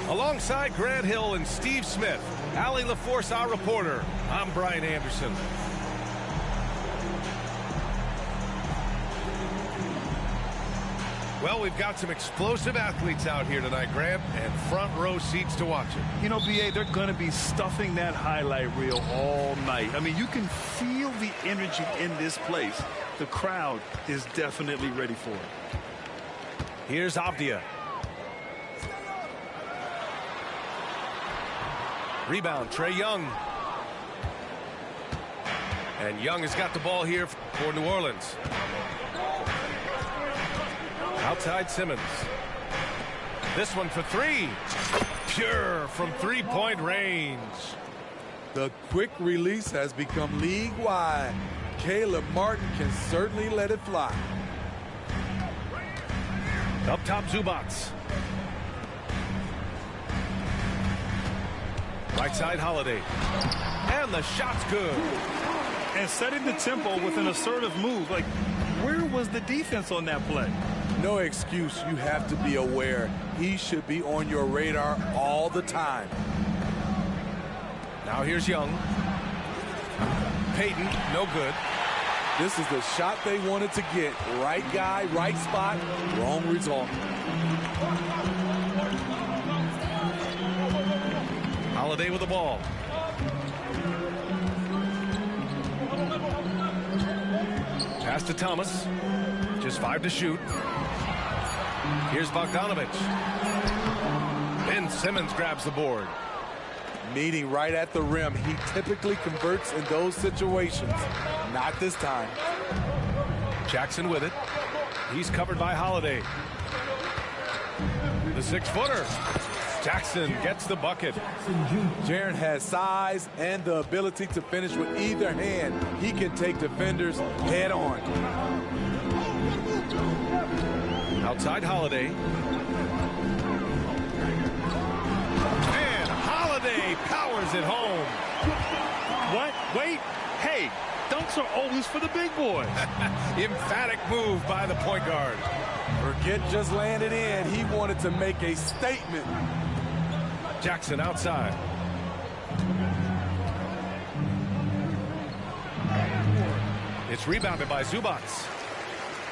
Alongside Grant Hill and Steve Smith, Allie LaForce, our reporter, I'm Brian Anderson. Well, we've got some explosive athletes out here tonight, Grant, and front row seats to watch it. You know, B.A., they're going to be stuffing that highlight reel all night. I mean, you can feel the energy in this place. The crowd is definitely ready for it. Here's Avdia. Rebound, Trae Young. And Young has got the ball here for New Orleans. Outside Simmons. This one for three. Pure from three-point range. The quick release has become league-wide. Caleb Martin can certainly let it fly. Up top, Zubats. Right side, Holiday. And the shot's good. And setting the tempo with an assertive move. Like, where was the defense on that play? No excuse. You have to be aware. He should be on your radar all the time. Now here's Young. Payton, no good. This is the shot they wanted to get. Right guy, right spot, wrong result. Holiday with the ball. Pass to Thomas. Just 5 to shoot. Here's Bogdanovich. Ben Simmons grabs the board. Meeting right at the rim. He typically converts in those situations. Not this time. Jackson with it. He's covered by Holiday. The 6-footer. Jackson gets the bucket. Jaren has size and the ability to finish with either hand. He can take defenders head on. Outside Holiday. And Holiday powers it home. What? Wait. Hey, dunks are always for the big boys. Emphatic move by the point guard. Forget just laying it in. He wanted to make a statement. Jackson outside. It's rebounded by Zubats.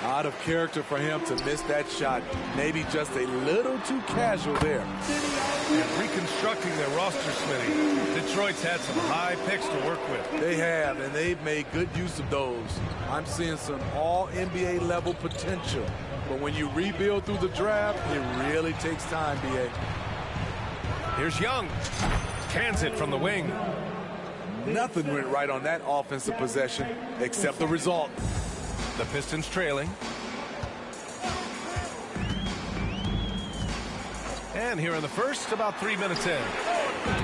Out of character for him to miss that shot. Maybe just a little too casual there. And reconstructing their roster, Smitty. Detroit's had some high picks to work with. They have, and they've made good use of those. I'm seeing some all-NBA level potential. But when you rebuild through the draft, it really takes time, B.A. Here's Young. Cans it from the wing. Nothing went right on that offensive possession except the result. The Pistons trailing. And here in the first, about 3 minutes in.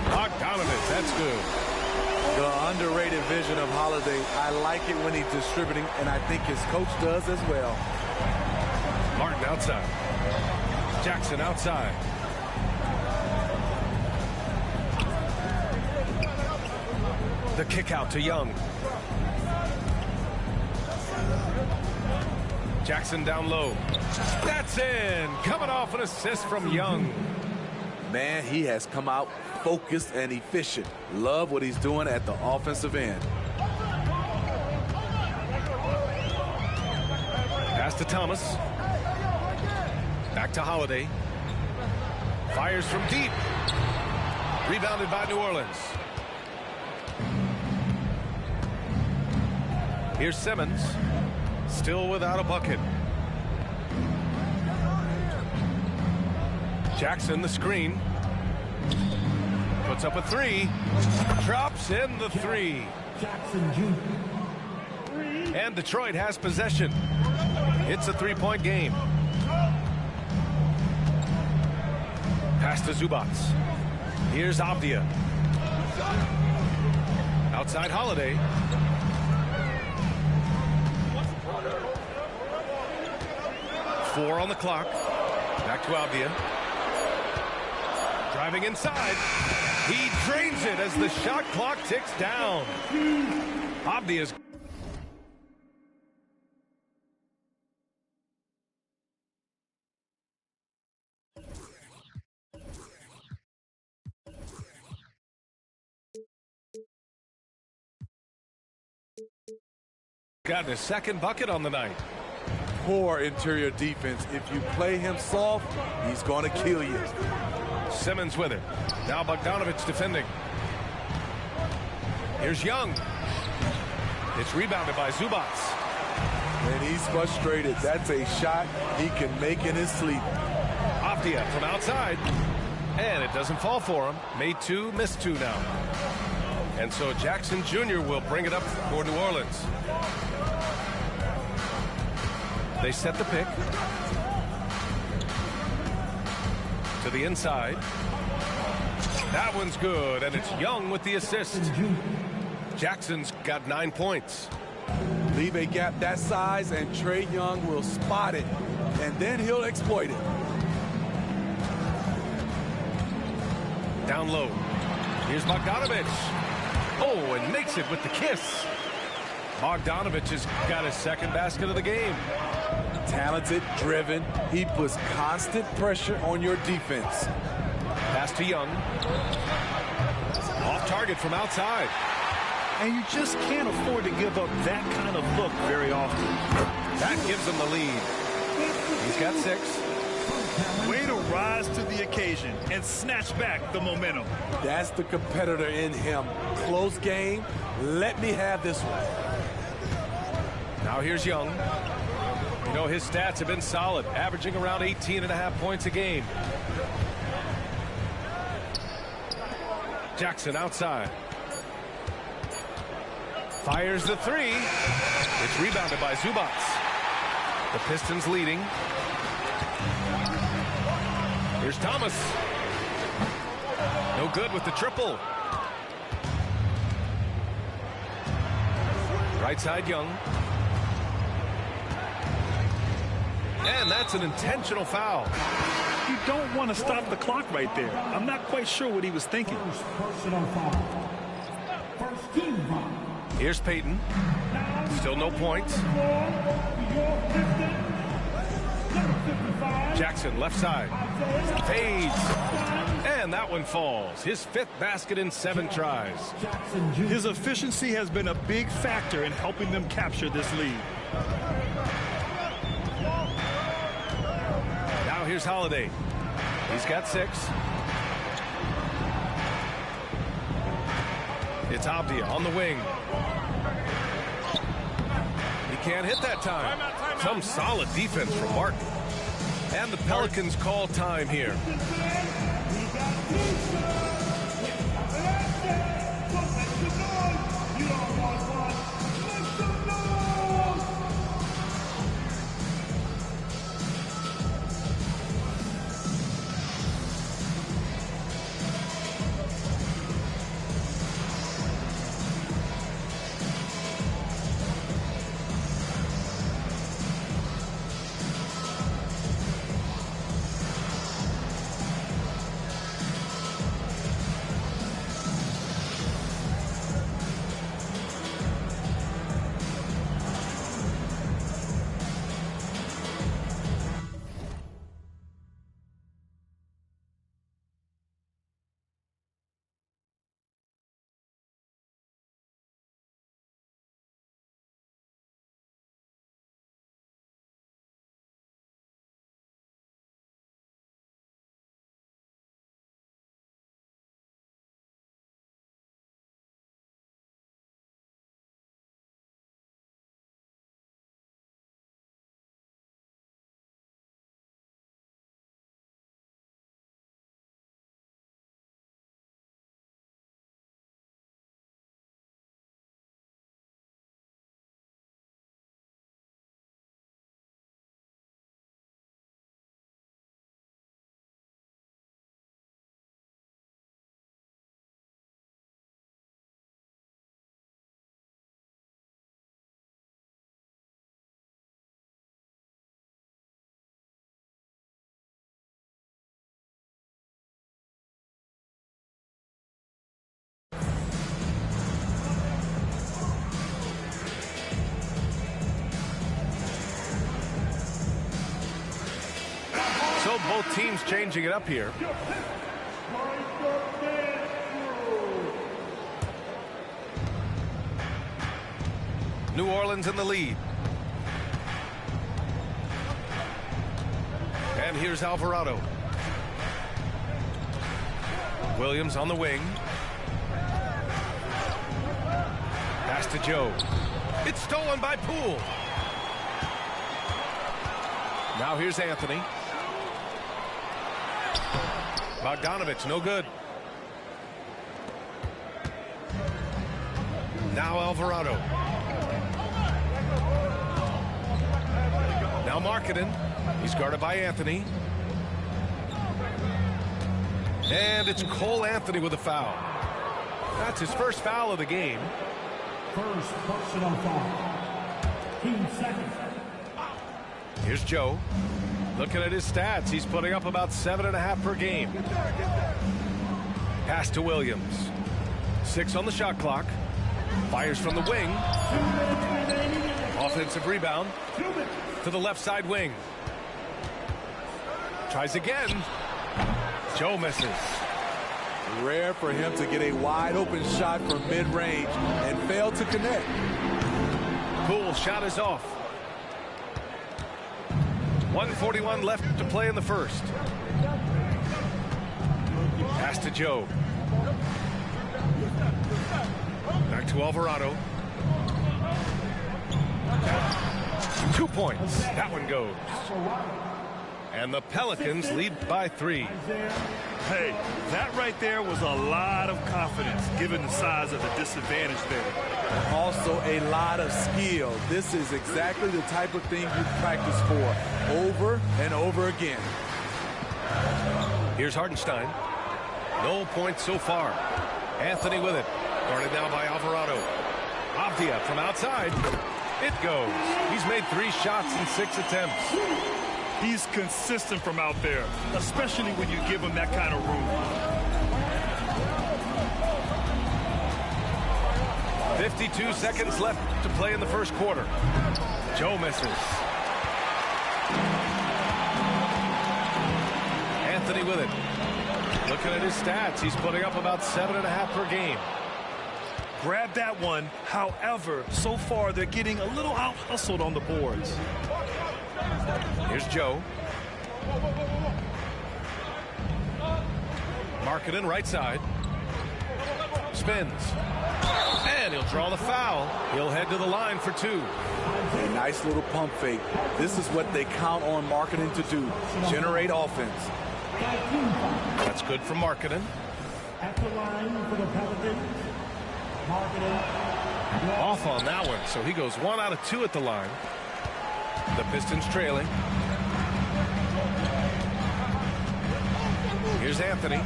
Bogdanovich, that's good. The underrated vision of Holiday. I like it when he's distributing, and I think his coach does as well. Martin outside. Jackson outside. The kick out to Young. Jackson down low. That's in. Coming off an assist from Young. Man, he has come out focused and efficient. Love what he's doing at the offensive end. Pass to Thomas. Back to Holiday. Fires from deep. Rebounded by New Orleans. Here's Simmons. Still without a bucket. Jackson, the screen. Puts up a three. Drops in the three. And Detroit has possession. It's a three-point game. Pass to Zubats. Here's Avdia. Outside Holiday. Four on the clock. Back to Avdia. Driving inside. He drains it as the shot clock ticks down. Avdia's Got his second bucket on the night. Poor interior defense. If you play him soft, he's going to kill you. Simmons with it. Now Bogdanovich defending. Here's Young. It's rebounded by Zubats. And he's frustrated. That's a shot he can make in his sleep. Avdia from outside. And it doesn't fall for him. Made two, missed two now. And so Jackson Jr. will bring it up for New Orleans. They set the pick. To the inside. That one's good, and it's Young with the assist. Jackson's got 9 points. Leave a gap that size, and Trae Young will spot it, and then he'll exploit it. Down low. Here's Bogdanovich. Oh, and makes it with the kiss. Bogdanovich has got his second basket of the game. Talented, driven. He puts constant pressure on your defense. Pass to Young. Off target from outside. And you just can't afford to give up that kind of look very often. That gives him the lead. He's got 6. Way to rise to the occasion and snatch back the momentum. That's the competitor in him. Close game. Let me have this one. Now here's Young. You know, his stats have been solid, averaging around 18.5 points a game. Jackson outside. Fires the 3. It's rebounded by Zubats. The Pistons leading. Here's Thomas. No good with the triple. Right side Young. And that's an intentional foul. You don't want to stop the clock right there. I'm not quite sure what he was thinking. Here's Payton. Still no points. Jackson left side. Fades. And that one falls. His 5th basket in 7 tries. His efficiency has been a big factor in helping them capture this lead. Now here's Holiday. He's got 6. It's Avdia on the wing. He can't hit that time. Some solid defense from Martin. And the Pelicans call time here. So both teams changing it up here. New Orleans in the lead. And here's Alvarado. Williams on the wing. Pass to Joe. It's stolen by Poole. Now here's Anthony. Bogdanovich, no good. Now Alvarado. Now Markkanen. He's guarded by Anthony. And it's Cole Anthony with a foul. That's his first foul of the game. First personal foul. Team second. Here's Joe. Looking at his stats, he's putting up about 7.5 per game. Pass to Williams. 6 on the shot clock. Fires from the wing. Offensive rebound to the left side wing. Tries again. Joe misses. Rare for him to get a wide open shot from mid-range and fail to connect. Poole shot is off. 1:41 left to play in the first. Pass to Joe. Back to Alvarado. 2 points. That one goes. And the Pelicans lead by 3. Hey, that right there was a lot of confidence given the size of the disadvantage there. Also a lot of skill. This is exactly the type of thing you practice for over and over again. Here's Hartenstein. No points so far. Anthony with it. Guarded now by Alvarado. Avdia from outside. It goes. He's made 3 shots in 6 attempts. He's consistent from out there, especially when you give him that kind of room. 52 seconds left to play in the first quarter. Joe misses. Anthony with it. Looking at his stats, he's putting up about 7.5 per game. Grab that one. However, so far they're getting a little out-hustled on the boards. Here's Joe. Markkanen right side. Spins. And he'll draw the foul. He'll head to the line for 2. A nice little pump fake. This is what they count on Markkanen to do. Generate offense. That's good for Markkanen. At the line for the Pelicans, Markkanen. Off on that one, so he goes 1 out of 2 at the line. The Pistons trailing. Here's Anthony.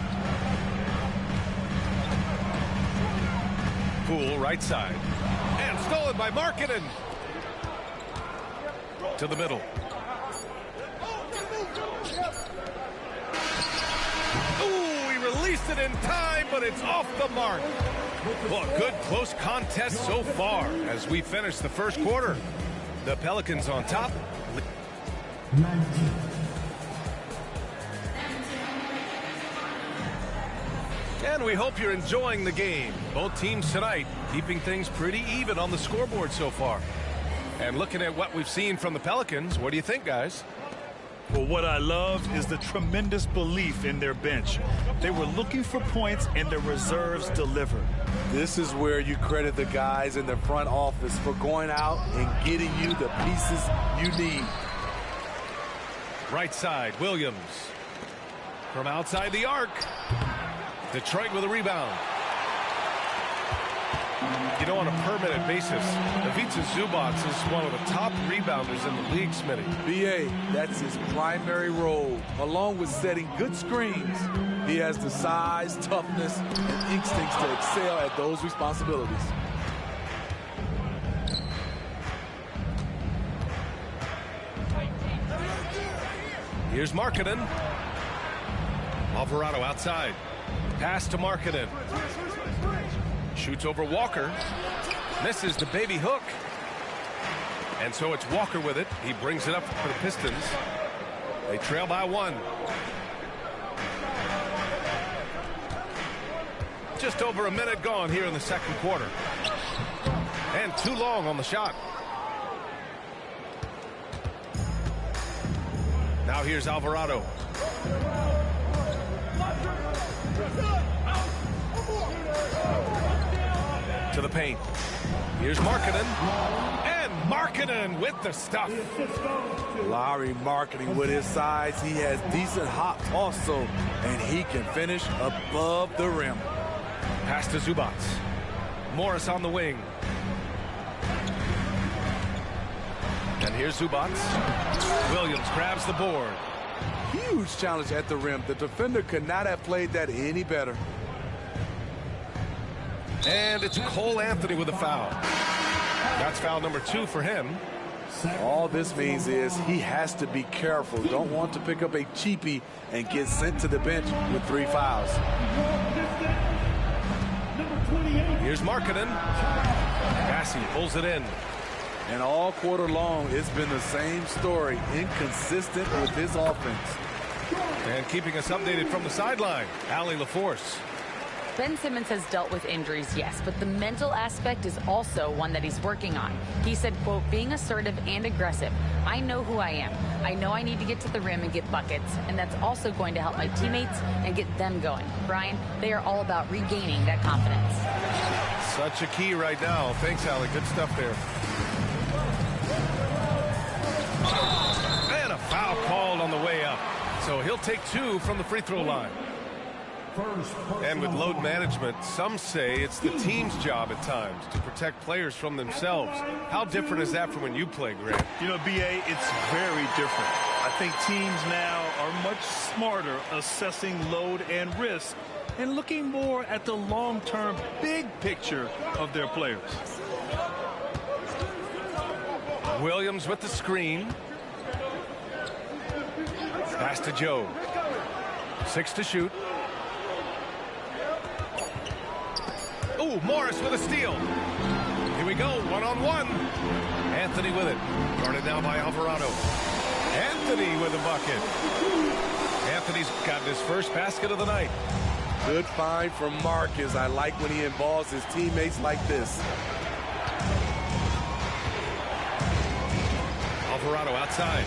Poole right side. And stolen by Markkanen. To the middle. Ooh, he released it in time, but it's off the mark. Well, good close contest so far as we finish the first quarter. The Pelicans on top. 19. And we hope you're enjoying the game. Both teams tonight keeping things pretty even on the scoreboard so far. And looking at what we've seen from the Pelicans, what do you think, guys? Well, what I love is the tremendous belief in their bench. They were looking for points, and the reserves delivered. This is where you credit the guys in the front office for going out and getting you the pieces you need. Right side, Williams. From outside the arc. Detroit with a rebound. You know, on a per-minute basis, Ivica Zubac is one of the top rebounders in the league, Smitty. BA, that's his primary role. Along with setting good screens, he has the size, toughness, and instincts to excel at those responsibilities. Here's Markkanen. Alvarado outside. Pass to Markkanen. Shoots over Walker. Misses the baby hook. And so it's Walker with it. He brings it up for the Pistons. They trail by 1. Just over a minute gone here in the second quarter. And too long on the shot. Now here's Alvarado. To the paint. Here's Markkanen. And Markkanen with the stuff. Lowry marketing with his size. He has decent hops also, and he can finish above the rim. Pass to Zubac. Morris on the wing. And here's Zubac. Williams grabs the board. Huge challenge at the rim. The defender could not have played that any better. And it's Cole Anthony with a foul. That's foul number 2 for him. All this means is he has to be careful. Don't want to pick up a cheapie and get sent to the bench with 3 fouls. Here's Markkanen. Bassey pulls it in. And all quarter long, it's been the same story. Inconsistent with his offense. And keeping us updated from the sideline, Allie LaForce. Ben Simmons has dealt with injuries, yes, but the mental aspect is also one that he's working on. He said, quote, being assertive and aggressive. I know who I am. I know I need to get to the rim and get buckets, and that's also going to help my teammates and get them going. Brian, they are all about regaining that confidence. Such a key right now. Thanks, Allie. Good stuff there. And a foul called on the way up. So he'll take 2 from the free throw line. And with load management, some say it's the team's job at times to protect players from themselves. How different is that from when you play, Grant? You know, B.A., it's very different. I think teams now are much smarter assessing load and risk and looking more at the long-term big picture of their players. Williams with the screen. Pass to Joe. 6 to shoot. Ooh, Morris with a steal. Here we go, one-on-one. Anthony with it. Guarded now by Alvarado. Anthony with a bucket. Anthony's got his first basket of the night. Good find from Marcus. I like when he involves his teammates like this. Alvarado outside.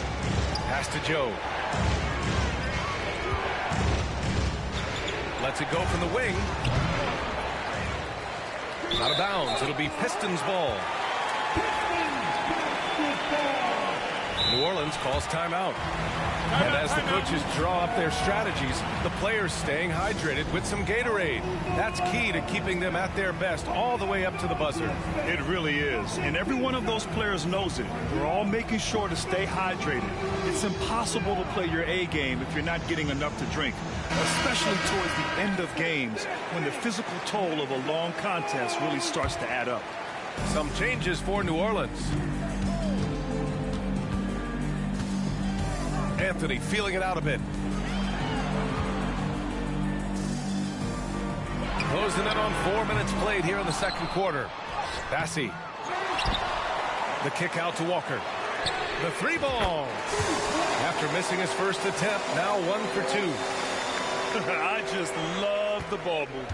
Pass to Joe. Lets it go from the wing. Out of bounds. It'll be Pistons ball. New Orleans calls timeout. And as the coaches draw up their strategies, the players staying hydrated with some Gatorade. That's key to keeping them at their best all the way up to the buzzer. It really is. And every one of those players knows it. We're all making sure to stay hydrated. It's impossible to play your A game if you're not getting enough to drink, especially towards the end of games when the physical toll of a long contest really starts to add up. Some changes for New Orleans. Anthony feeling it out a bit. Closing in on 4 minutes played here in the second quarter. Bassey. The kick out to Walker. The 3 ball. After missing his first attempt, now 1 for 2. I just love the ball movement.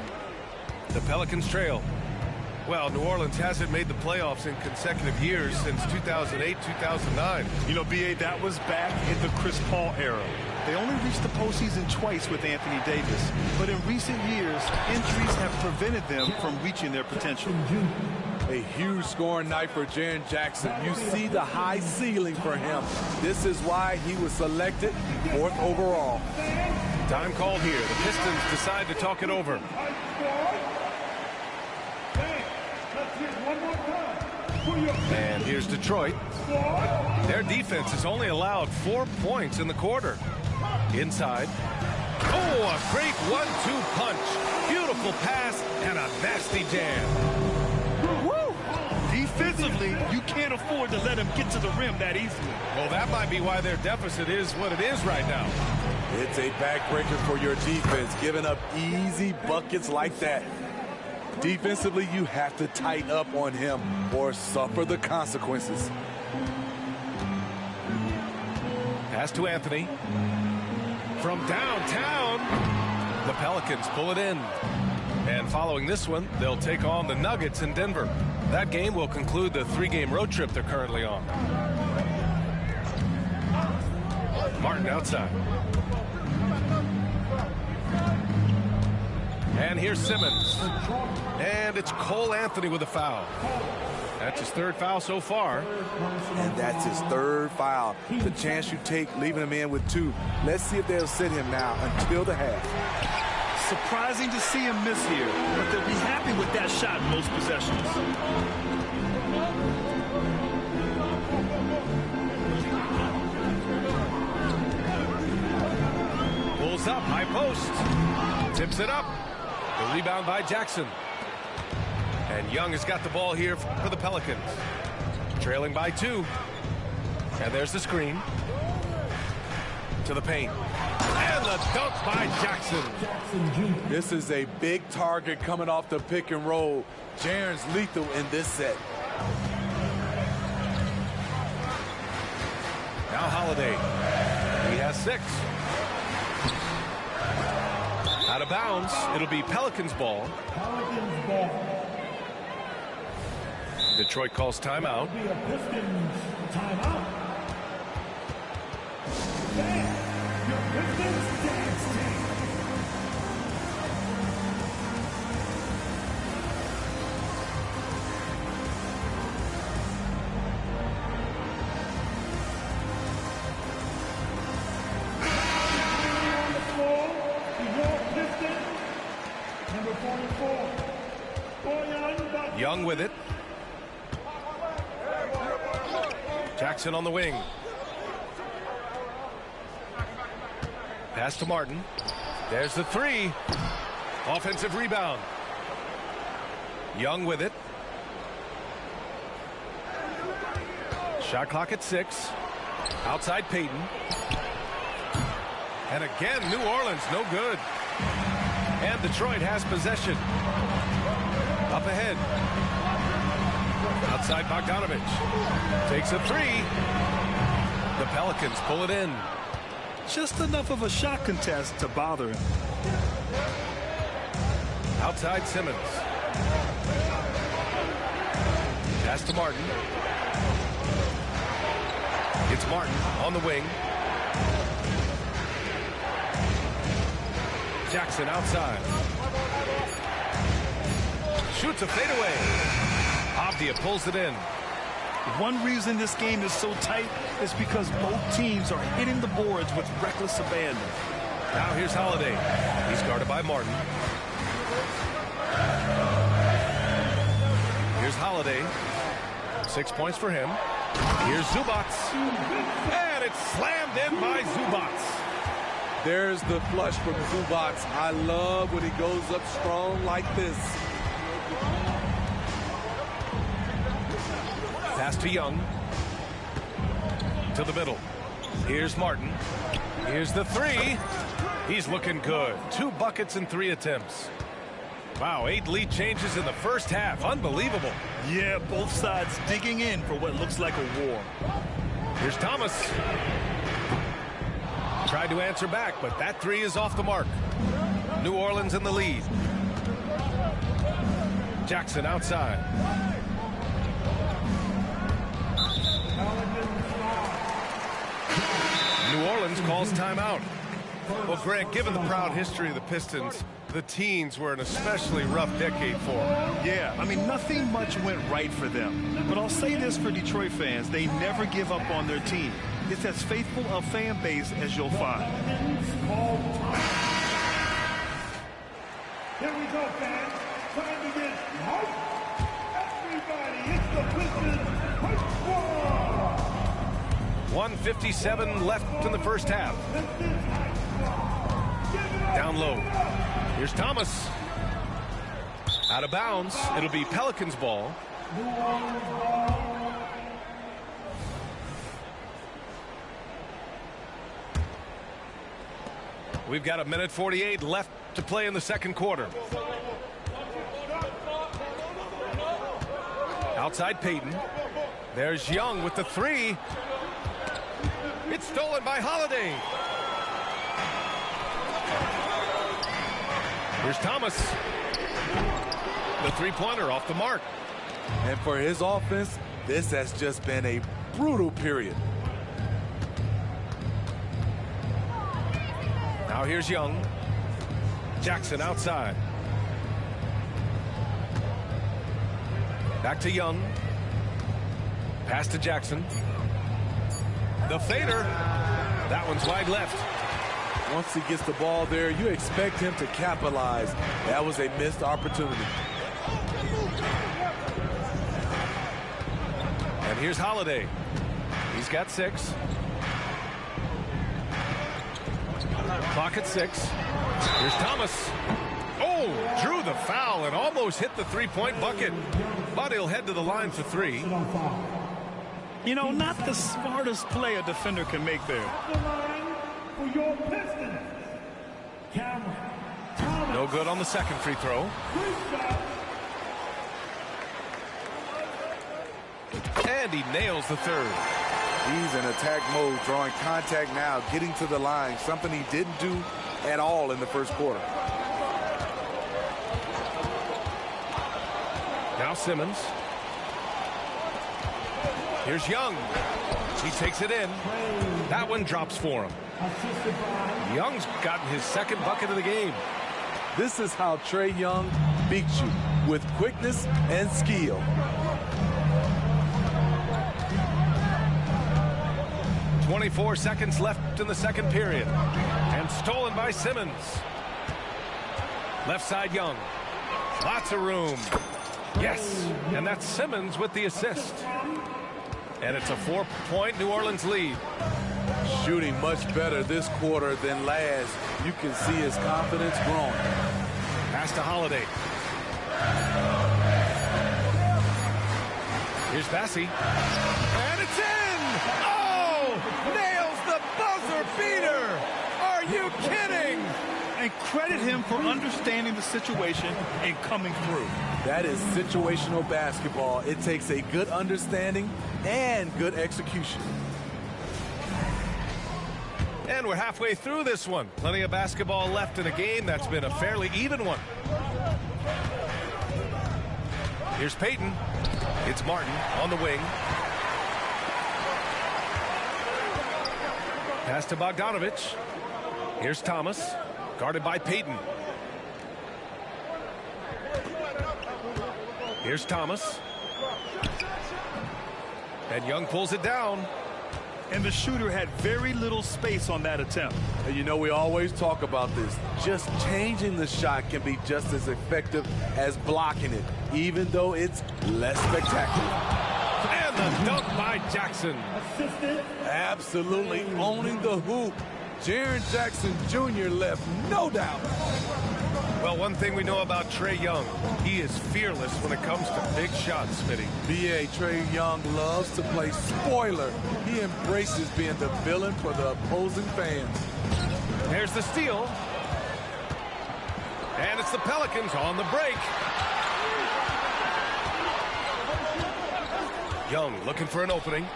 The Pelicans trail. Well, New Orleans hasn't made the playoffs in consecutive years since 2008-2009. You know, B.A., that was back in the Chris Paul era. They only reached the postseason twice with Anthony Davis. But in recent years, injuries have prevented them from reaching their potential. A huge scoring night for Jaren Jackson. You see the high ceiling for him. This is why he was selected 4th overall. Time called here. The Pistons decide to talk it over. And here's Detroit. Their defense has only allowed 4 points in the quarter. Inside. Oh, a great 1-2 punch. Beautiful pass and a nasty jam. Woo! Defensively, you can't afford to let him get to the rim that easily. Well, that might be why their deficit is what it is right now. It's a backbreaker for your defense, giving up easy buckets like that. Defensively, you have to tighten up on him or suffer the consequences. Pass to Anthony. From downtown, the Pelicans pull it in. And following this one, they'll take on the Nuggets in Denver. That game will conclude the 3-game road trip they're currently on. Martin outside. And here's Simmons. And it's Cole Anthony with a foul. That's his 3rd foul so far. And that's his 3rd foul. The chance you take leaving him in with 2. Let's see if they'll sit him now until the half. Surprising to see him miss here, but they'll be happy with that shot most possessions. Pulls up, high post. Tips it up. The rebound by Jackson. And Young has got the ball here for the Pelicans. Trailing by 2. And there's the screen. To the paint. And the dunk by Jackson. This is a big target coming off the pick and roll. Jaren's lethal in this set. Now Holiday. He has 6. Out of bounds. It'll be Pelicans ball. Pelicans ball. Detroit calls timeout. Be a Pistons timeout. Bam! Your Pistons dance team. On the floor, your Pistons, number 44. Boyan Young with it. Jackson on the wing. Pass to Martin. There's the 3. Offensive rebound. Young with it. Shot clock at 6. Outside Payton. And again, New Orleans, no good. And Detroit has possession. Up ahead. Outside Bogdanovich. Takes a 3. The Pelicans pull it in. Just enough of a shot contest to bother him. Outside Simmons. Pass to Martin. It's Martin on the wing. Jackson outside. Shoots a fadeaway. Avdia pulls it in. One reason this game is so tight is because both teams are hitting the boards with reckless abandon. Now here's Holiday. He's guarded by Martin. Here's Holiday. 6 points for him. Here's Zubac. And it's slammed in by Zubac. There's the flush from Zubac. I love when he goes up strong like this. Pass to Young. To the middle. Here's Martin. Here's the 3. He's looking good. 2 buckets and 3 attempts. Wow, 8 lead changes in the first half. Unbelievable. Yeah, both sides digging in for what looks like a war. Here's Thomas. Tried to answer back, but that 3 is off the mark. New Orleans in the lead. Jackson outside. New Orleans calls timeout. Well, Grant, given the proud history of the Pistons, the teens were an especially rough decade for them. Yeah, I mean, nothing much went right for them. But I'll say this for Detroit fans, they never give up on their team. It's as faithful a fan base as you'll find. Here we go, fans. Time to get hype. Everybody, it's the Pistons Hype Squad. 1:57 left in the first half. Down low. Here's Thomas. Out of bounds. It'll be Pelicans ball. We've got 1:48 left to play in the second quarter. Outside Payton. There's Young with the 3. It's stolen by Holiday. Here's Thomas. The 3-pointer off the mark. And for his offense, this has just been a brutal period. Now here's Young. Jackson outside. Back to Young. Pass to Jackson. The fader. That one's wide left. Once he gets the ball there, you expect him to capitalize. That was a missed opportunity. And here's Holiday. He's got 6. Clock at 6. Here's Thomas. Oh, drew the foul and almost hit the three-point bucket. But he'll head to the line for 3. You know, not the smartest play a defender can make there. The line for your Pistons. Cameron Thomas. No good on the second free throw. And he nails the third. He's in attack mode, drawing contact now, getting to the line, something he didn't do at all in the first quarter. Now Simmons. Here's Young. He takes it in. That one drops for him. Young's gotten his second bucket of the game. This is how Trae Young beats you, with quickness and skill. 24 seconds left in the second period. And stolen by Simmons. Left side Young. Lots of room. Yes, and that's Simmons with the assist. And it's a 4-point New Orleans lead. Shooting much better this quarter than last. You can see his confidence growing. Pass to Holiday. Here's Bassey. And it's in! Oh! Nails the buzzer beater! Are you kidding? And credit him for understanding the situation and coming through. That is situational basketball. It takes a good understanding and good execution. And we're halfway through this one. Plenty of basketball left in a game that's been a fairly even one. Here's Payton. It's Martin on the wing. Pass to Bogdanovich. Here's Thomas, guarded by Payton. Here's Thomas. And Young pulls it down. And the shooter had very little space on that attempt. And you know, we always talk about this. Just changing the shot can be just as effective as blocking it, even though it's less spectacular. And the dunk by Jackson. Absolutely owning the hoop. Jaren Jackson Jr. left no doubt. Well, one thing we know about Trae Young, he is fearless when it comes to big shots, Smitty. B.A. Trae Young loves to play spoiler. He embraces being the villain for the opposing fans. There's the steal. And it's the Pelicans on the break. Young looking for an opening.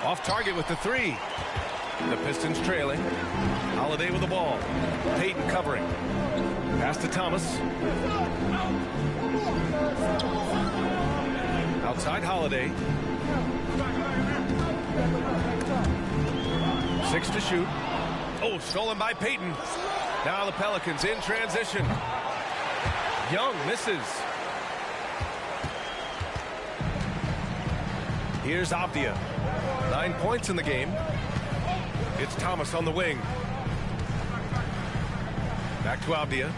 Off target with the 3. The Pistons trailing. Holiday with the ball. Payton covering. Pass to Thomas. Outside Holiday. 6 to shoot. Oh, stolen by Payton. Now the Pelicans in transition. Young misses. Here's Avdia. 9 points in the game. It's Thomas on the wing. Back to Avdia.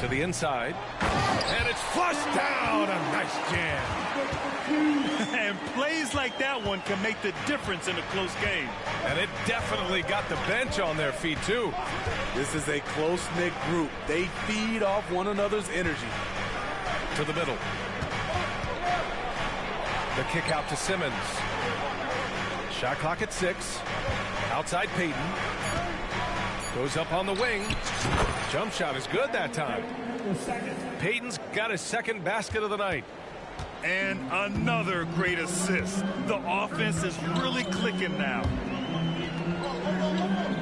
To the inside. And it's flushed down. A nice jam. And plays like that one can make the difference in a close game. And it definitely got the bench on their feet, too. This is a close-knit group. They feed off one another's energy. To the middle. The kick out to Simmons. Shot clock at 6. Outside Payton. Goes up on the wing. Jump shot is good that time. Payton's got his second basket of the night. And another great assist. The offense is really clicking now.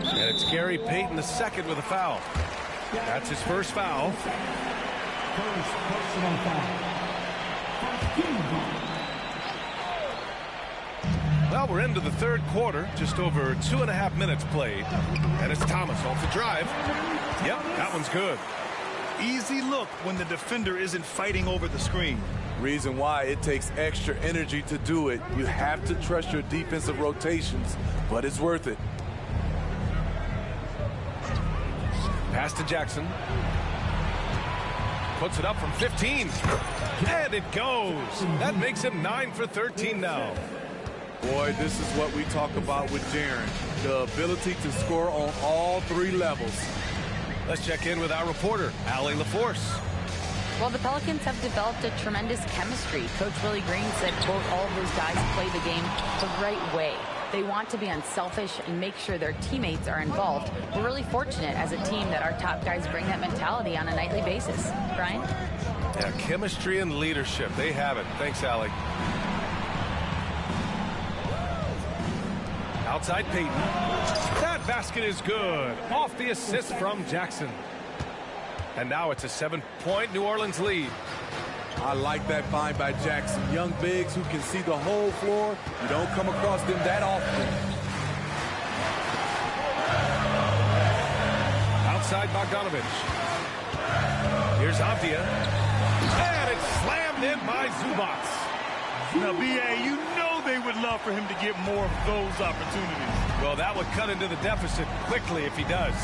And it's Gary Payton the second with a foul. That's his first foul. First personal foul. First team foul. Well, we're into the third quarter, just over 2.5 minutes played. And it's Thomas off the drive. Yep, that one's good. Easy look when the defender isn't fighting over the screen. Reason why it takes extra energy to do it. You have to trust your defensive rotations, but it's worth it. Pass to Jackson. Puts it up from 15. And it goes. That makes him 9 for 13 now. Boy, this is what we talk about with Jaren. The ability to score on all three levels. Let's check in with our reporter, Allie LaForce. Well, the Pelicans have developed a tremendous chemistry. Coach Willie Green said, quote, all of those guys play the game the right way. They want to be unselfish and make sure their teammates are involved. We're really fortunate as a team that our top guys bring that mentality on a nightly basis. Brian? Yeah, chemistry and leadership. They have it. Thanks, Allie. Outside Peyton. That basket is good. Off the assist from Jackson. And now it's a 7-point New Orleans lead. I like that find by Jackson. Young bigs who can see the whole floor. You don't come across them that often. Outside Bogdanovich. Here's Avdia. And it's slammed in by Zubac. Now, B.A., you know they would love for him to get more of those opportunities. Well, that would cut into the deficit quickly if he does.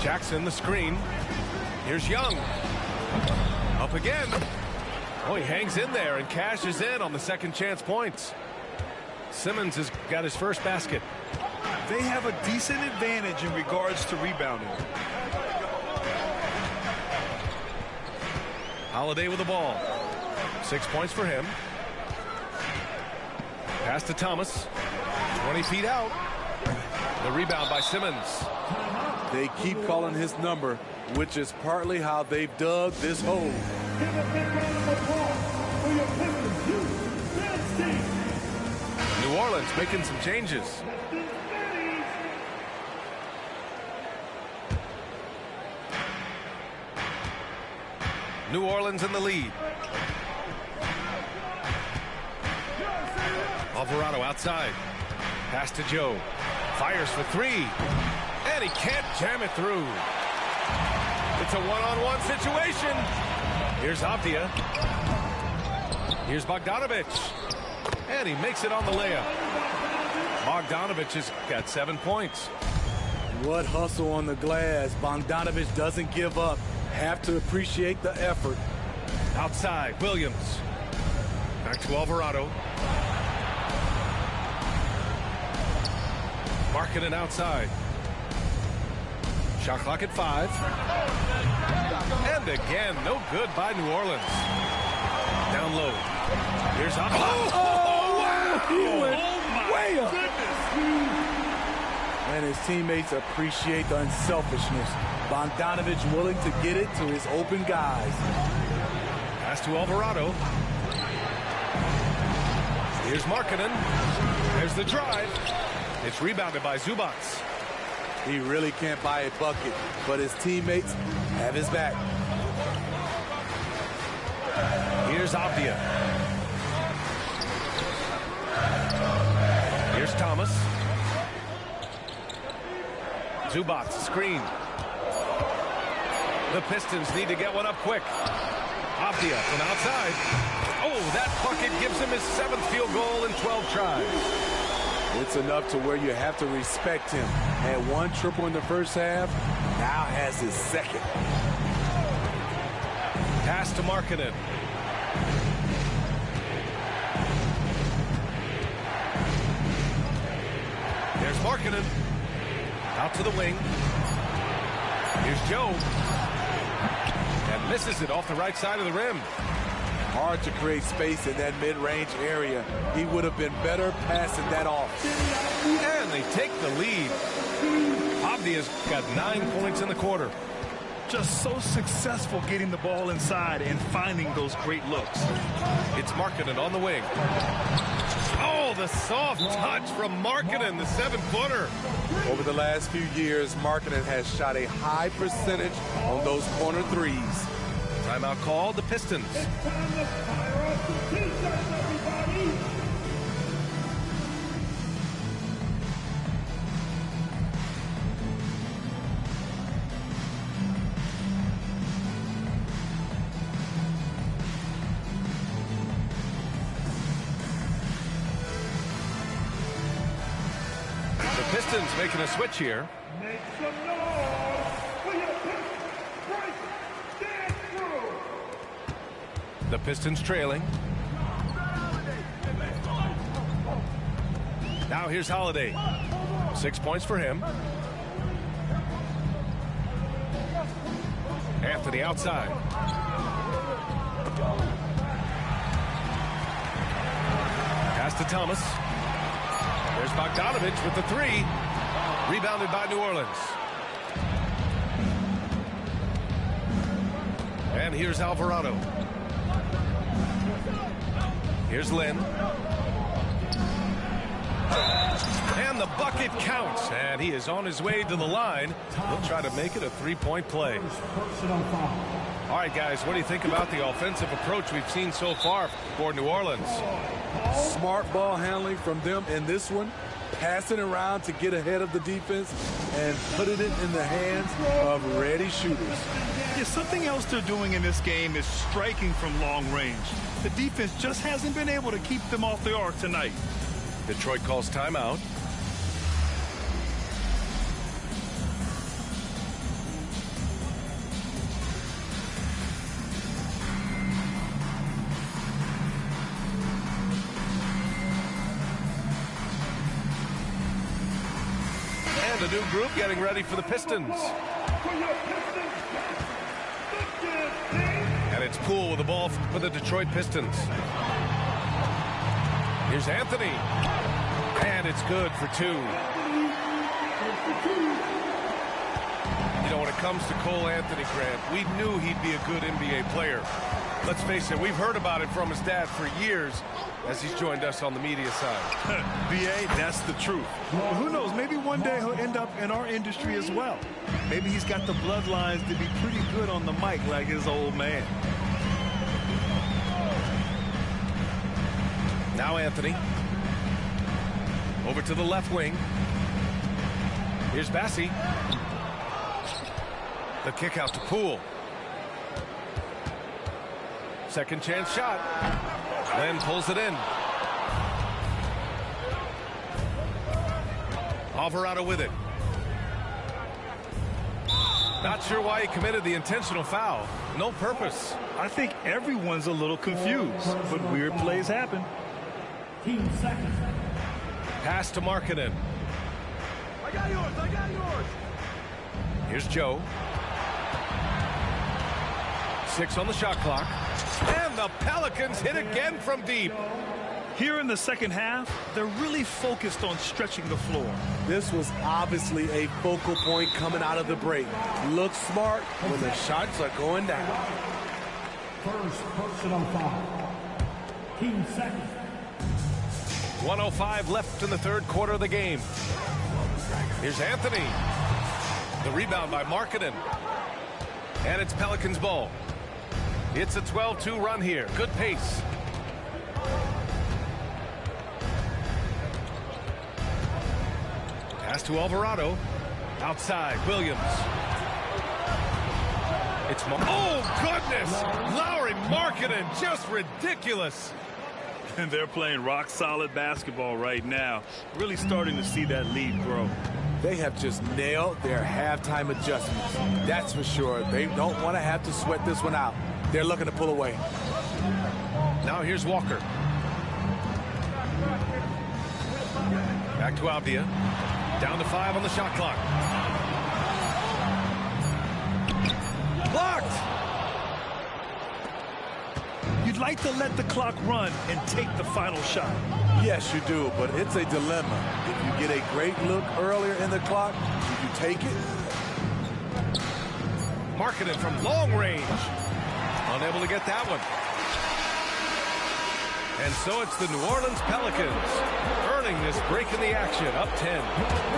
Jackson, the screen. Here's Young. Up again. Oh, he hangs in there and cashes in on the second chance points. Simmons has got his first basket. They have a decent advantage in regards to rebounding. Holiday with the ball. 6 points for him. Pass to Thomas. 20 feet out. The rebound by Simmons. They keep calling his number, which is partly how they've dug this hole. Give a big round of applause for your Pistons dance team. New Orleans making some changes. New Orleans in the lead. Alvarado outside. Pass to Joe. Fires for three. And he can't jam it through. It's a one-on-one situation. Here's Avdia. Here's Bogdanovich. And he makes it on the layup. Bogdanovich has got 7 points. What hustle on the glass. Bogdanovich doesn't give up. Have to appreciate the effort. Outside, Williams. Back to Alvarado. Markkanen outside. Shot clock at 5. And again, no good by New Orleans. Down low. Here's wow! He went way up. Goodness. And his teammates appreciate the unselfishness. Bogdanovich willing to get it to his open guys. Pass to Alvarado. Here's Markkanen. There's the drive. It's rebounded by Zubac. He really can't buy a bucket, but his teammates have his back. Here's Avdia. Here's Thomas. Zubac, screen. The Pistons need to get one up quick. Avdia from outside. Oh, that bucket gives him his 7th field goal in 12 tries. It's enough to where you have to respect him. Had 1 triple in the first half, now has his 2nd. Pass to Markkanen. There's Markkanen. Out to the wing. Here's Joe. And misses it off the right side of the rim. Hard to create space in that mid-range area. He would have been better passing that off. And they take the lead. Avdia's got 9 points in the quarter. Just so successful getting the ball inside and finding those great looks. It's Markkanen on the wing. Oh, the a soft touch from Markkanen, the 7-footer. Over the last few years, Markkanen has shot a high percentage on those corner threes. Timeout called, the Pistons. It's time to fire up some T-shirts, everybody. The Pistons making a switch here. Make some noise for your Pistons. Bryce, stand through. The Pistons trailing. Now here's Holiday. 6 points for him. Anthony outside. Pass to Thomas. There's Bogdanovich with the 3. Rebounded by New Orleans. And here's Alvarado. Here's Lynn. And the bucket counts. And he is on his way to the line. He'll try to make it a 3-point play. All right, guys, what do you think about the offensive approach we've seen so far for New Orleans? Smart ball handling from them in this one. Passing around to get ahead of the defense and putting it in the hands of ready shooters. Yeah, something else they're doing in this game is striking from long range. The defense just hasn't been able to keep them off the arc tonight. Detroit calls timeout. And a new group getting ready for the Pistons. And it's Poole with the ball for the Detroit Pistons. Here's Anthony. And it's good for 2. You know, when it comes to Cole Anthony, Grant, we knew he'd be a good NBA player. Let's face it, we've heard about it from his dad for years as he's joined us on the media side. B.A., that's the truth. Well, who knows? Maybe one day he'll end up in our industry as well. Maybe he's got the bloodlines to be pretty good on the mic like his old man. Now Anthony. Over to the left wing. Here's Bassi. The kick out to Poole. Second chance shot. Len pulls it in. Alvarado with it. Not sure why he committed the intentional foul. No purpose. I think everyone's a little confused, but weird plays happen. Pass to Markkanen. I got yours. Here's Joe. 6 on the shot clock. And the Pelicans hit again from deep. Here in the second half, they're really focused on stretching the floor. This was obviously a focal point coming out of the break. Look smart when the shots are going down. First personal foul. Team second. 1:05 left in the third quarter of the game. Here's Anthony. The rebound by Markkanen. And it's Pelicans ball. It's a 12-2 run here. Good pace. Pass to Alvarado. Outside, Williams. It's oh, goodness! Lauri Markkanen, just ridiculous. And they're playing rock-solid basketball right now. Really starting to see that lead grow. They have just nailed their halftime adjustments. That's for sure. They don't want to have to sweat this one out. They're looking to pull away. Now here's Walker. Back to Avdia. Down to 5 on the shot clock. Blocked! You'd like to let the clock run and take the final shot. Yes, you do, but it's a dilemma. If you get a great look earlier in the clock, do you take it? Markkanen from long range. Unable to get that one. And so it's the New Orleans Pelicans earning this break in the action, up 10.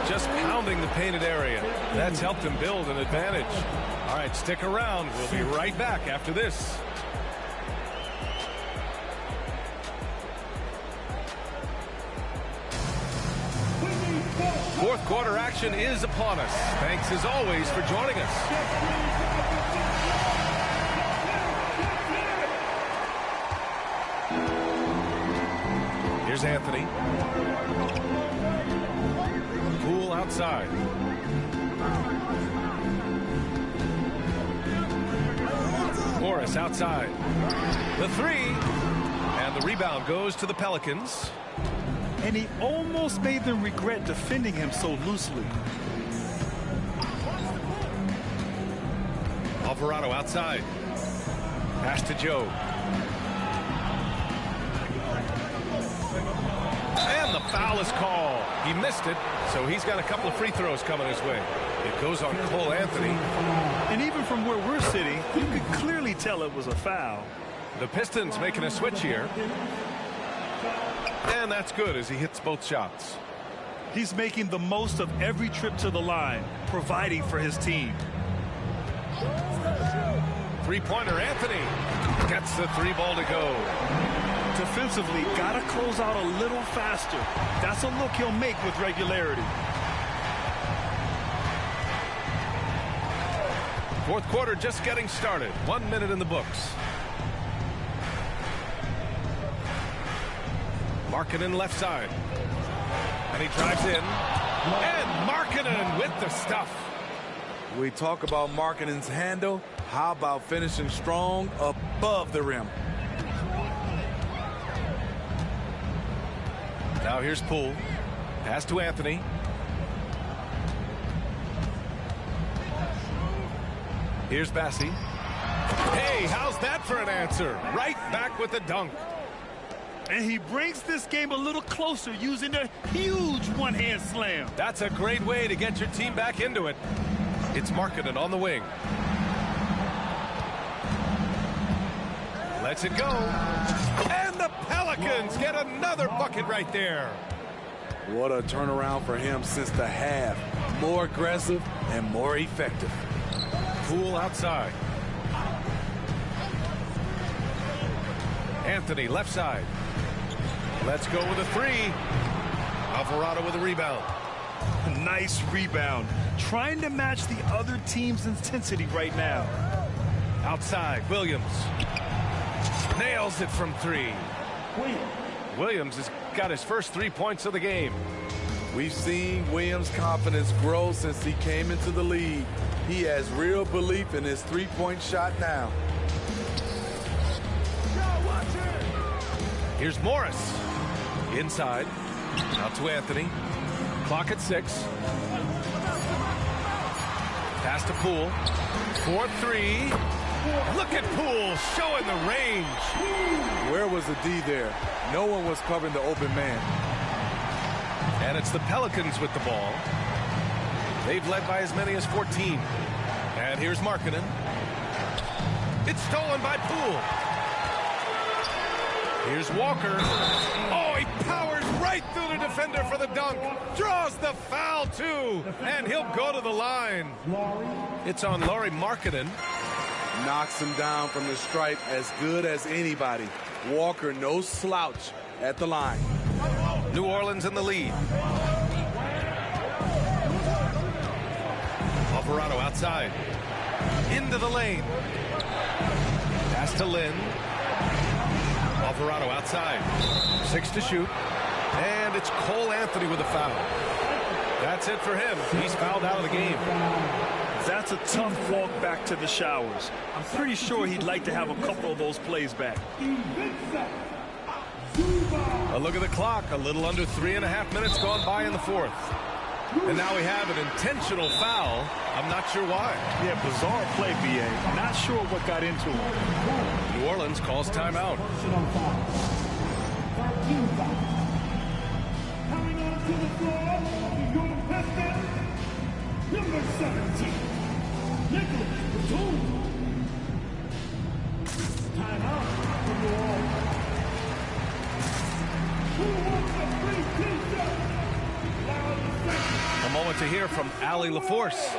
Just pounding the painted area. That's helped them build an advantage. All right, stick around. We'll be right back after this. Fourth quarter action is upon us. Thanks as always for joining us. Here's Anthony. Poole outside. Morris outside. The three. And the rebound goes to the Pelicans. And he almost made them regret defending him so loosely. Alvarado outside. Pass to Joe. And the foul is called. He missed it, so he's got a couple of free throws coming his way. It goes on Cole Anthony. And even from where we're sitting, you could clearly tell it was a foul. The Pistons making a switch here. And that's good as he hits both shots. He's making the most of every trip to the line, providing for his team. Three-pointer Anthony gets the three ball to go. Defensively, got to close out a little faster. That's a look he'll make with regularity. Fourth quarter just getting started. 1 minute in the books. Markkanen left side. And he drives in. And Markkanen with the stuff. We talk about Markkanen's handle. How about finishing strong above the rim? Now here's Poole. Pass to Anthony. Here's Bassie. Hey, how's that for an answer? Right back with the dunk. And he brings this game a little closer using a huge one-hand slam. That's a great way to get your team back into it. It's Markkanen on the wing. Lets it go. And the Pelicans get another bucket right there. What a turnaround for him since the half. More aggressive and more effective. Poole outside. Anthony left side. Let's go with a three. Alvarado with a rebound. Nice rebound. Trying to match the other team's intensity right now. Outside, Williams. Nails it from three. Williams has got his first 3 points of the game. We've seen Williams' confidence grow since he came into the league. He has real belief in his three-point shot now. Here's Morris. Inside. Out to Anthony. Clock at 6. Pass to Poole. 4-3. Look at Poole showing the range. Where was the D there? No one was covering the open man. And it's the Pelicans with the ball. They've led by as many as 14. And here's Markkanen. It's stolen by Poole. Here's Walker. Oh, he powers right through the defender for the dunk. Draws the foul, too. And he'll go to the line. It's on Lauri Markkanen. Knocks him down from the stripe as good as anybody. Walker, no slouch at the line. New Orleans in the lead. Alvarado outside. Into the lane. Pass to Lynn. Alvarado outside. 6 to shoot. And it's Cole Anthony with a foul. That's it for him. He's fouled out of the game. That's a tough walk back to the showers. I'm pretty sure he'd like to have a couple of those plays back. A look at the clock. A little under 3.5 minutes gone by in the fourth. And now we have an intentional foul. I'm not sure why. Yeah, bizarre play, B.A. Not sure what got into him. New Orleans calls timeout. Coming onto the floor, the New Pistons, number 17, Nicholas Batum. Timeout for New Orleans. to hear from Allie LaForce.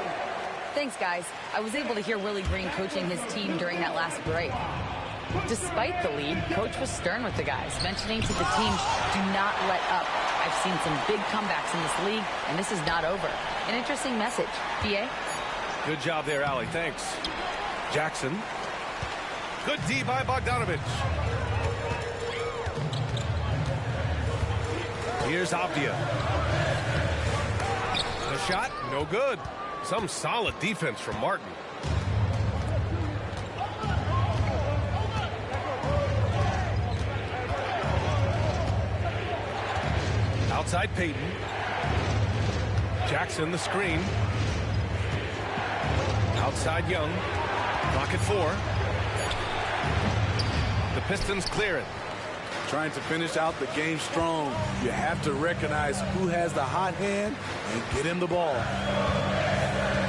Thanks, guys. I was able to hear Willie Green coaching his team during that last break. Despite the lead, Coach was stern with the guys, mentioning to the team, do not let up. I've seen some big comebacks in this league, and this is not over. An interesting message. PA? Good job there, Allie. Thanks. Jackson. Good D by Bogdanovich. Here's Avdia. The shot, no good. Some solid defense from Martin. Outside Payton. Jackson the screen. Outside Young. Clock at 4. The Pistons clear it. Trying to finish out the game strong, you have to recognize who has the hot hand and get him the ball.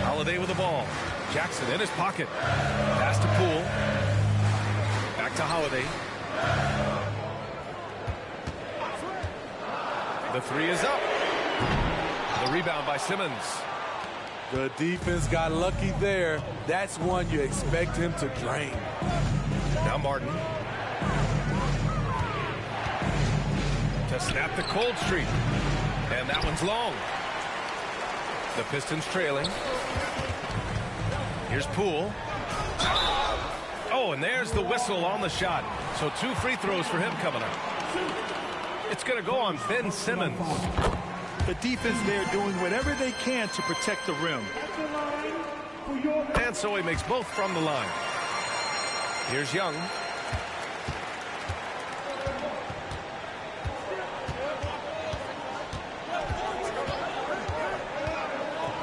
Holiday with the ball. Jackson in his pocket. Pass to Poole. Back to Holiday. The 3 is up. The rebound by Simmons. The defense got lucky there. That's one you expect him to drain. Now Martin. To snap the cold streak. And that one's long. The Pistons trailing. Here's Poole. Oh, and there's the whistle on the shot. So 2 free throws for him coming up. It's going to go on Ben Simmons. The defense there doing whatever they can to protect the rim. And so he makes both from the line. Here's Young.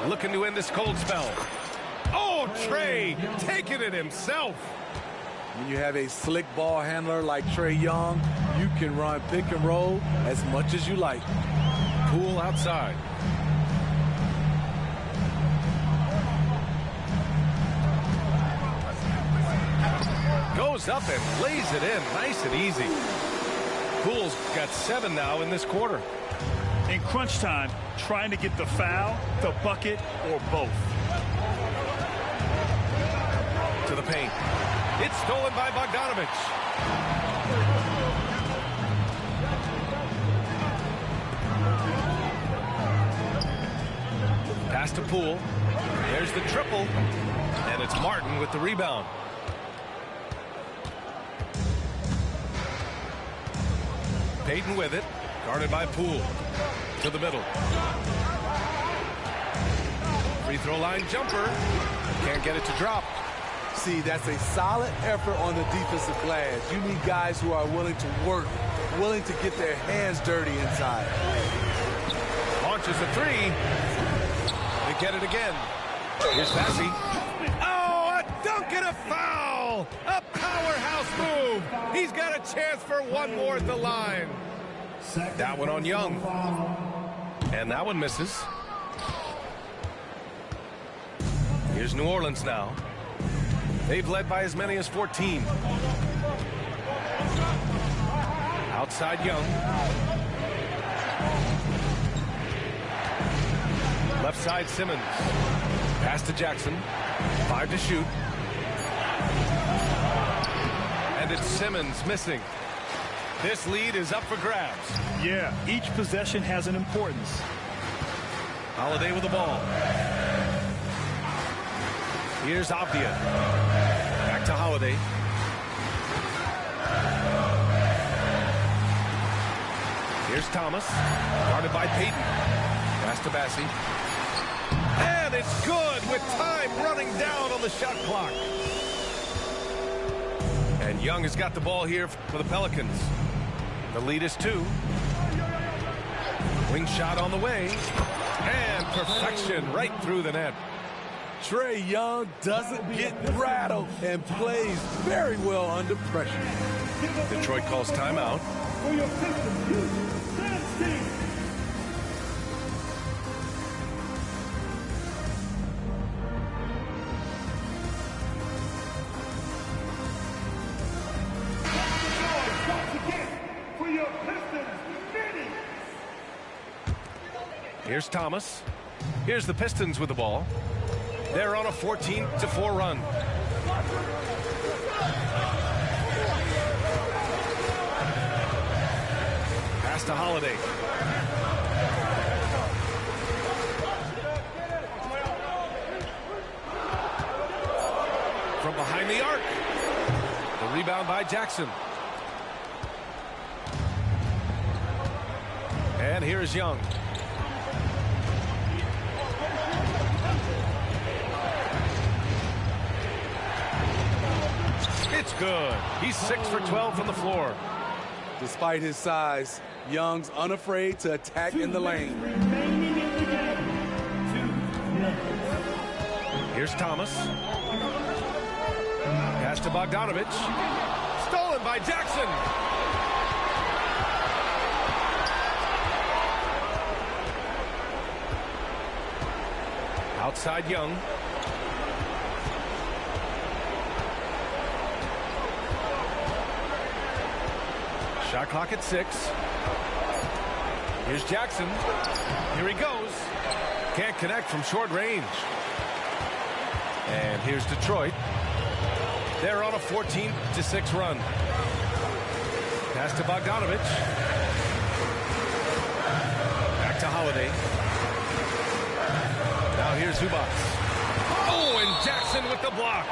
Looking to end this cold spell. Oh, Trey taking it himself. When you have a slick ball handler like Trae Young, you can run pick and roll as much as you like. Poole outside. Goes up and lays it in nice and easy. Poole's got 7 now in this quarter. In crunch time, trying to get the foul, the bucket, or both. To the paint. It's stolen by Bogdanovich. Pass to Poole. There's the triple. And it's Martin with the rebound. Payton with it. Guarded by Poole. To the middle. Free throw line jumper. Can't get it to drop. See, that's a solid effort on the defensive glass. You need guys who are willing to work, willing to get their hands dirty inside. Launches the 3. They get it again. Here's Bassi. Oh, a dunk and a foul! A powerhouse move! He's got a chance for one more at the line. That one on Young. And that one misses. Here's New Orleans now. They've led by as many as 14. Outside Young. Left side Simmons. Pass to Jackson. 5 to shoot. And it's Simmons missing. This lead is up for grabs. Yeah, each possession has an importance. Holiday with the ball. Here's Avdia. Back to Holiday. Here's Thomas. Guarded by Payton. Pass to Bassi. And it's good with time running down on the shot clock. And Young has got the ball here for the Pelicans. The lead is 2. Wing shot on the way. And perfection right through the net. Trae Young doesn't get rattled and plays very well under pressure. Detroit calls timeout. For your Pistons, use Tennessee. Once again, for your Pistons, Vinny. Here's Thomas. Here's the Pistons with the ball. They're on a 14-4 run. Pass to Holiday. From behind the arc. The rebound by Jackson. And here's Young. It's good. He's 6 for 12 from the floor. Despite his size, Young's unafraid to attack in the lane. Here's Thomas. Pass to Bogdanovich. Stolen by Jackson. Outside Young. Shot clock at 6. Here's Jackson. Here he goes. Can't connect from short range. And here's Detroit. They're on a 14-6 run. Pass to Bogdanovich. Back to Holiday. Now here's Zubac. Oh, and Jackson with the block.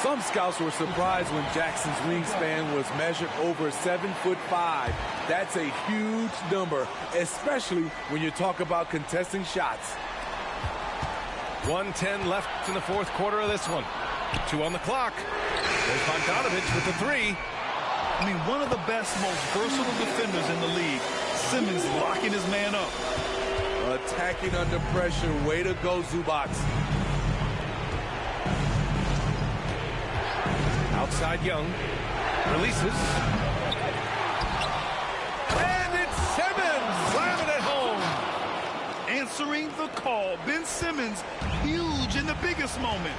Some scouts were surprised when Jackson's wingspan was measured over 7'5". That's a huge number, especially when you talk about contesting shots. 1:10 left in the fourth quarter of this one. 2 on the clock. There's Bogdanovich with the 3. I mean, one of the best, most versatile defenders in the league. Simmons locking his man up. Attacking under pressure. Way to go, Zubac. Outside Young. Releases. And it's Simmons. Slamming it home. Answering the call. Ben Simmons, huge in the biggest moment.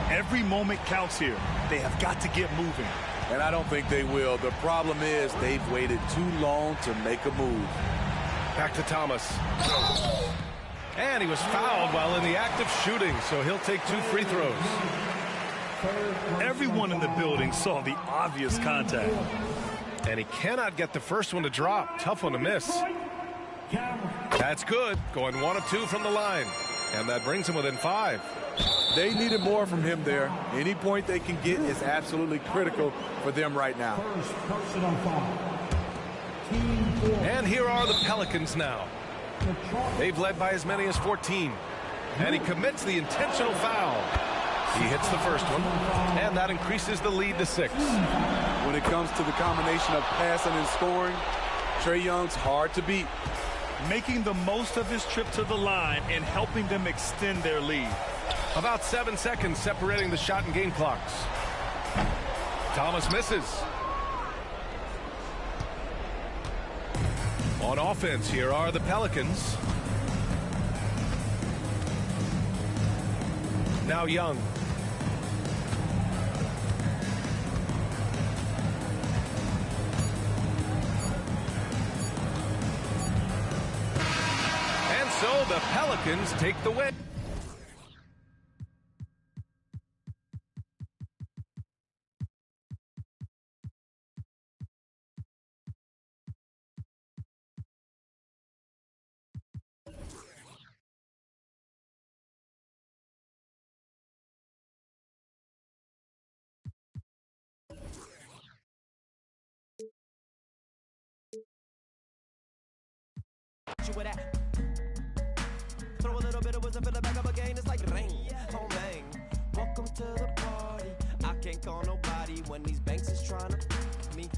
Every moment counts here. They have got to get moving. And I don't think they will. The problem is they've waited too long to make a move. Back to Thomas. And he was fouled while in the act of shooting, so he'll take 2 free throws. Everyone in the building saw the obvious contact. And he cannot get the first one to drop. Tough one to miss. That's good. Going 1 of 2 from the line. And that brings him within 5. They needed more from him there. Any point they can get is absolutely critical for them right now. And here are the Pelicans now. They've led by as many as 14. And he commits the intentional foul. He hits the first one, and that increases the lead to 6. When it comes to the combination of passing and scoring, Trae Young's hard to beat. Making the most of his trip to the line and helping them extend their lead. About 7 seconds separating the shot and game clocks. Thomas misses. On offense, here are the Pelicans. Now Young. And so the Pelicans take the win. Throw a little bit of wisdom, fill it back up again. It's like rain, oh man. Welcome to the party. I can't call nobody when these banks is trying to me.